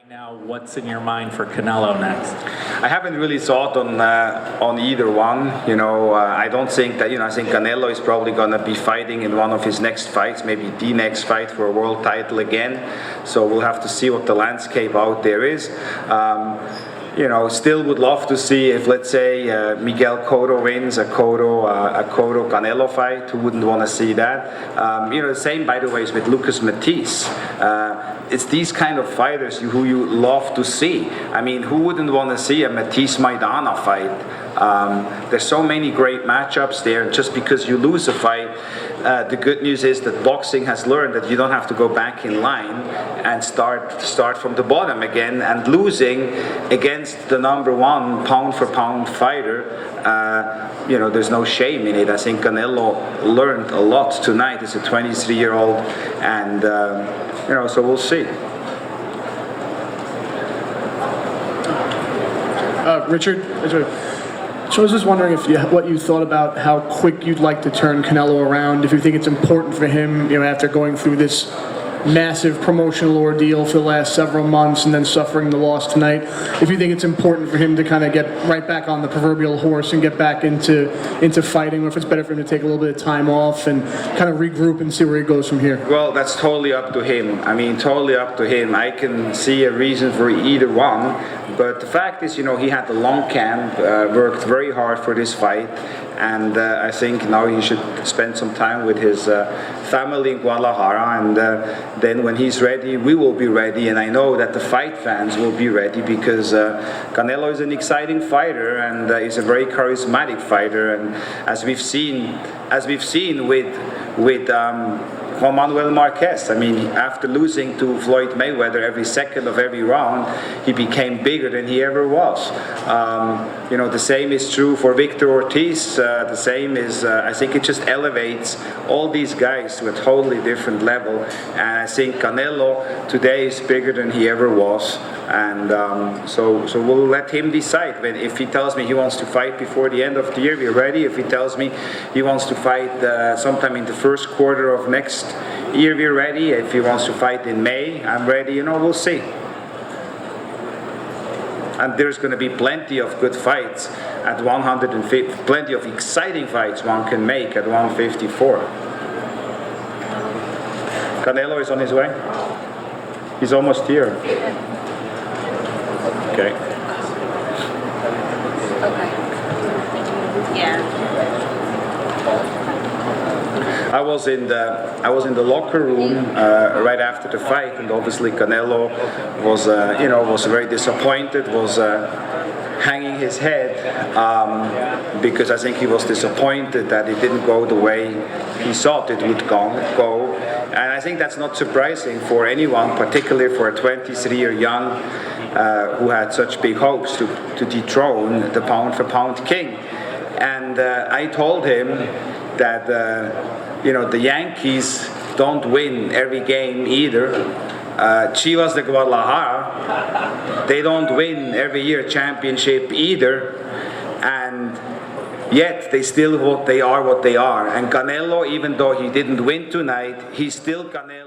Now, what's in your mind for Canelo next? I haven't really thought on either one. I don't think that. I think Canelo is probably going to be fighting in one of his next fights, maybe the next fight for a world title again. So we'll have to see what the landscape out there is. Still would love to see if, let's say, Miguel Cotto wins a Cotto-Canelo fight. Who wouldn't want to see that? The same, by the way, is with Lucas Matthysse. It's these kind of fighters who you love to see. I mean, who wouldn't want to see a Matthysse-Maidana fight? There's so many great matchups there. Just because you lose a fight, the good news is that boxing has learned that you don't have to go back in line and start from the bottom again. And losing against the #1 pound-for-pound fighter, there's no shame in it. I think Canelo learned a lot tonight as a 23-year-old, and so we'll see. Richard, so I was just wondering what you thought about how quick you'd like to turn Canelo around, if you think it's important for him, after going through this massive promotional ordeal for the last several months and then suffering the loss tonight, if you think it's important for him to kind of get right back on the proverbial horse and get back into fighting, or if it's better for him to take a little bit of time off and kind of regroup and see where he goes from here. Well, that's totally up to him. I mean, totally up to him. I can see a reason for either one, but the fact is, he had a long camp, worked very hard for this fight, and I think now he should spend some time with his family in Guadalajara, and then when he's ready, we will be ready, and I know that the fight fans will be ready, because Canelo is an exciting fighter, and he's a very charismatic fighter, and as we've seen with Juan Manuel Marquez. I mean, after losing to Floyd Mayweather every second of every round, he became bigger than he ever was. The same is true for Victor Ortiz. The same is, I think it just elevates all these guys to a totally different level. And I think Canelo today is bigger than he ever was. And so we'll let him decide. If he tells me he wants to fight before the end of the year, we're ready. If he tells me he wants to fight sometime in the first quarter of next year, we're ready. If he wants to fight in May, I'm ready. We'll see. And there's going to be plenty of good fights at 150, plenty of exciting fights one can make at 154. Canelo is on his way. He's almost here. Okay. Yeah. I was in the locker room right after the fight, and obviously Canelo was was very disappointed, was hanging his head because I think he was disappointed that it didn't go the way he thought it would go. And I think that's not surprising for anyone, particularly for a 23-year young who had such big hopes to dethrone the pound-for-pound king. And I told him that the Yankees don't win every game either. Chivas de Guadalajara, they don't win every year championship either. And yet they still what they are. And Canelo, even though he didn't win tonight, he's still Canelo.